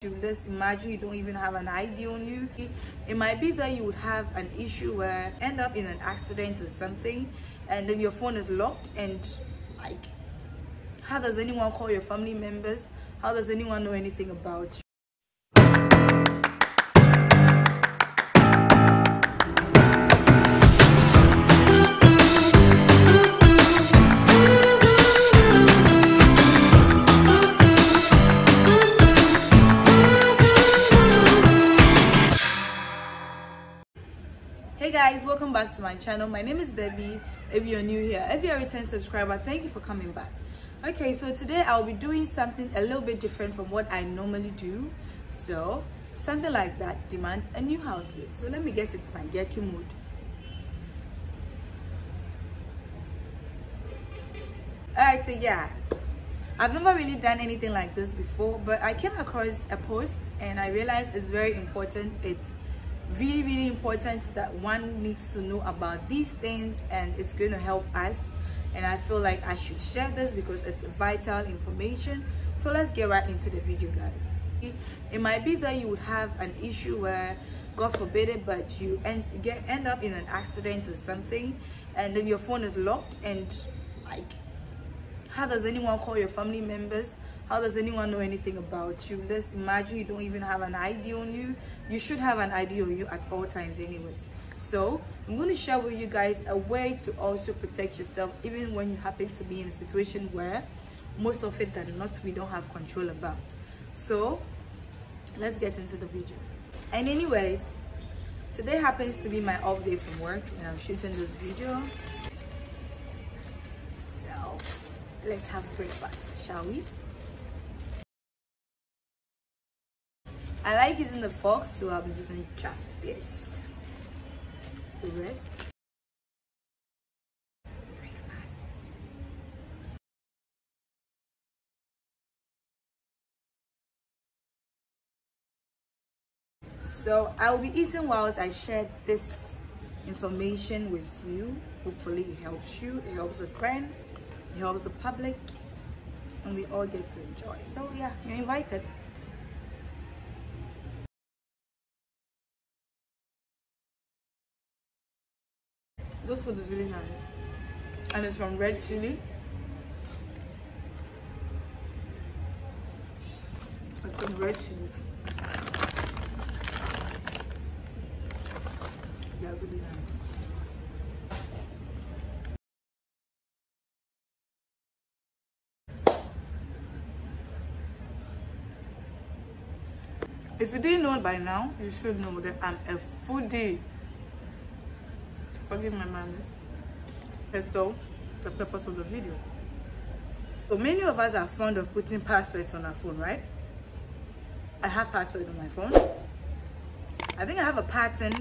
Just imagine you don't even have an ID on you. It might be that you would have an issue where end up in an accident or something, and then your phone is locked, and like, how does anyone call your family members? How does anyone know anything about you? Hey guys, welcome back to my channel. My name is Debbie. If you're new here, if you're a return subscriber, thank you for coming back. Okay, so today I'll be doing something a little bit different from what I normally do. So something like that demands a new outfit. So let me get into my Geki mood. Alright, so yeah, I've never really done anything like this before, but I came across a post and I realized it's very important. It's really important that one needs to know about these things, and it's going to help us, and I feel like I should share this because it's vital information. So let's get right into the video, guys. It might be that you would have an issue where, God forbid it, but you end up in an accident or something, and then your phone is locked, and like, how does anyone call your family members? How does anyone know anything about you? Just imagine you don't even have an ID on you. You should have an ID on you at all times anyways. So I'm going to share with you guys a way to also protect yourself even when you happen to be in a situation where most of it than not we don't have control about. So let's get into the video. And anyways, today happens to be my off day from work and I'm shooting this video. So let's have breakfast, shall we? I like using the fork, so I'll be using just this. The rest. Breakfast. So I'll be eating whilst I share this information with you. Hopefully it helps you, it helps a friend, it helps the public, and we all get to enjoy. So yeah, you're invited. This food is really nice, and it's from Red Chili. It's from Red Chili. Yeah, really nice. If you didn't know it by now, you should know that I'm a foodie. Forgive my manners. And so, the purpose of the video. So many of us are fond of putting passwords on our phone, right? I have passwords on my phone. I think I have a pattern.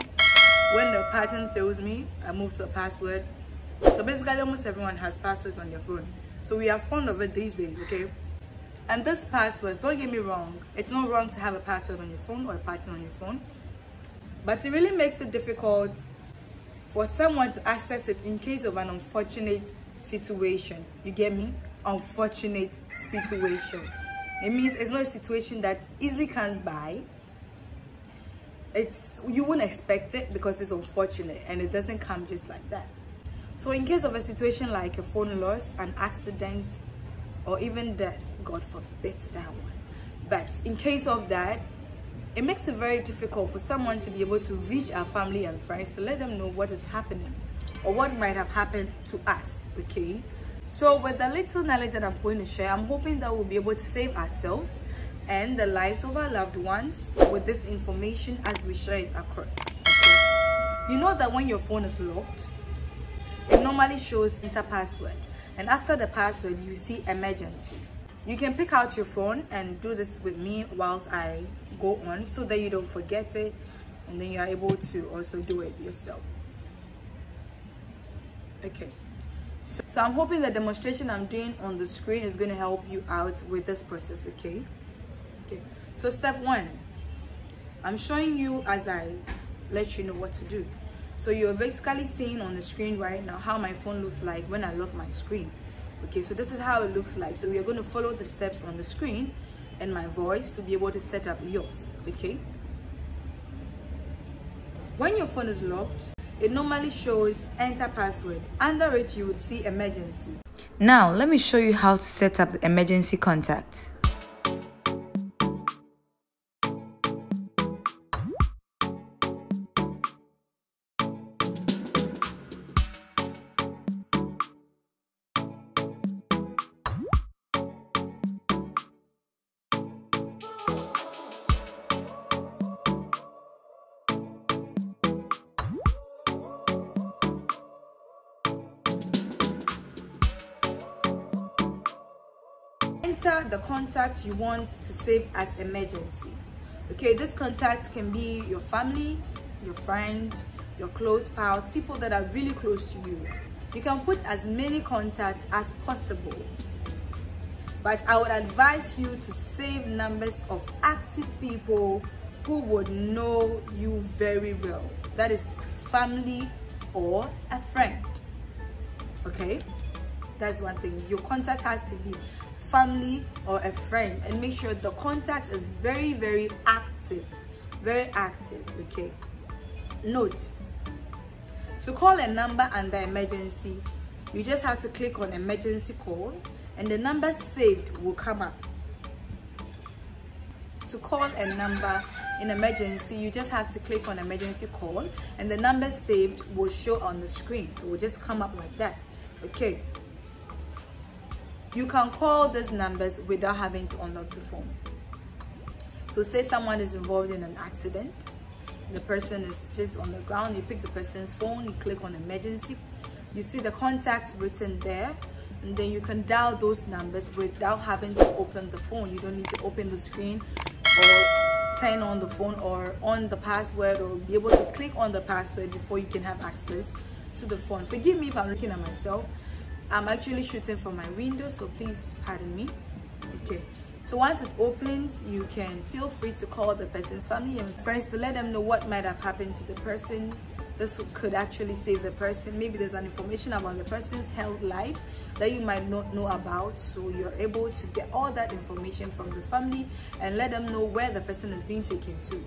When the pattern fails me, I move to a password. So basically, almost everyone has passwords on their phone. So we are fond of it these days, okay? And this password, don't get me wrong, it's not wrong to have a password on your phone or a pattern on your phone. But it really makes it difficult for someone to access it in case of an unfortunate situation. You get me? Unfortunate situation. It means it's not a situation that easily comes by. You wouldn't expect it because it's unfortunate and it doesn't come just like that. So in case of a situation like a phone loss, an accident, or even death, God forbid that one. But in case of that, it makes it very difficult for someone to be able to reach our family and friends to let them know what is happening or what might have happened to us, okay? So with the little knowledge that I'm going to share, I'm hoping that we'll be able to save ourselves and the lives of our loved ones with this information as we share it across, okay? You know that when your phone is locked, it normally shows enter password, and after the password you see emergency. You can pick out your phone and do this with me whilst I go on so that you don't forget it, and then you are able to also do it yourself. Okay, so I'm hoping the demonstration I'm doing on the screen is going to help you out with this process, okay? Okay, so step one, I'm showing you as I let you know what to do. So you're basically seeing on the screen right now how my phone looks like when I lock my screen. Okay, so this is how it looks like. So we are going to follow the steps on the screen and my voice to be able to set up yours. Okay, when your phone is locked, it normally shows enter password. Under it, you would see emergency. Now let me show you how to set up the emergency contact. Enter the contact you want to save as emergency. Okay, this contact can be your family, your friend, your close pals, people that are really close to you. You can put as many contacts as possible, but I would advise you to save numbers of active people who would know you very well. That is family or a friend. Okay, that's one thing. Your contact has to be family or a friend, and make sure the contact is very active, okay. Note, to call a number under emergency, you just have to click on emergency call and the number saved will come up. To call a number in emergency, you just have to click on emergency call and the number saved will show on the screen. It will just come up like that. Okay, you can call these numbers without having to unlock the phone. So say someone is involved in an accident, the person is just on the ground, you pick the person's phone, you click on emergency, you see the contacts written there, and then you can dial those numbers without having to open the phone. You don't need to open the screen or turn on the phone or on the password or be able to click on the password before you can have access to the phone. Forgive me if I'm looking at myself. I'm actually shooting from my window, so please pardon me. Okay, so once it opens, you can feel free to call the person's family and friends to let them know what might have happened to the person. This could actually save the person. Maybe there's an information about the person's health life that you might not know about, so you're able to get all that information from the family and let them know where the person is being taken to.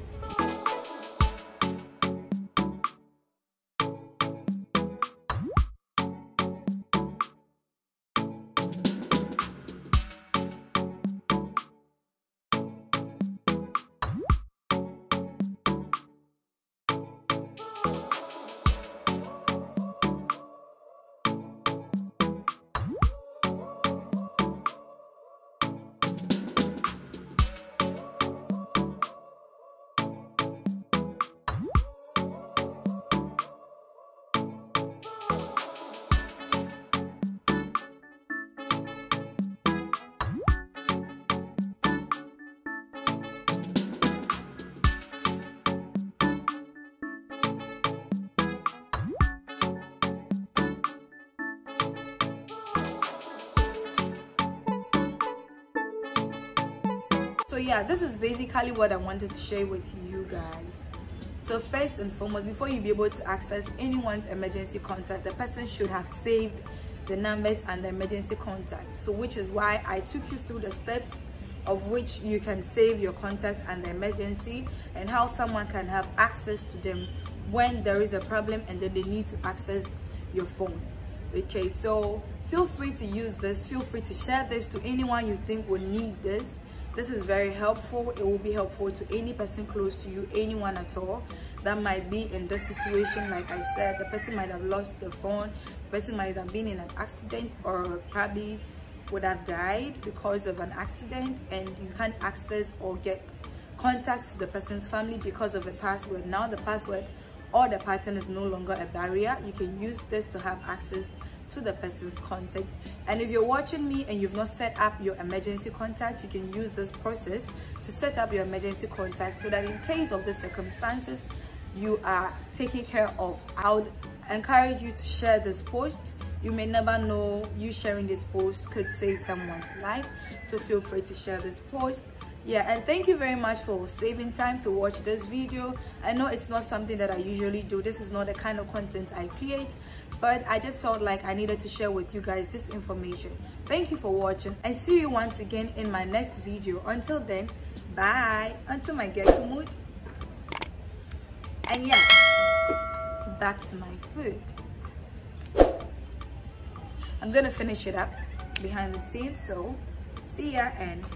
So yeah, this is basically what I wanted to share with you guys. So first and foremost, before you be able to access anyone's emergency contact, the person should have saved the numbers and the emergency contacts. So which is why I took you through the steps of which you can save your contacts and the emergency, and how someone can have access to them when there is a problem and then they need to access your phone. Okay, so feel free to use this, feel free to share this to anyone you think will need this. This is very helpful. It will be helpful to any person close to you, anyone at all that might be in this situation. Like I said, the person might have lost the phone, the person might have been in an accident, or probably would have died because of an accident, and you can't access or get contacts to the person's family because of the password. Now the password or the pattern is no longer a barrier. You can use this to have access to the person's contact. And if you're watching me and you've not set up your emergency contact, you can use this process to set up your emergency contact so that in case of the circumstances, you are taken care of. I would encourage you to share this post. You may never know, you sharing this post could save someone's life, so feel free to share this post. Yeah, and thank you very much for saving time to watch this video. I know it's not something that I usually do. This is not the kind of content I create, but I just felt like I needed to share with you guys this information. Thank you for watching. I see you once again in my next video. Until then, bye. Until my gecko mood. And yeah, back to my food. I'm gonna finish it up behind the scenes, so see ya and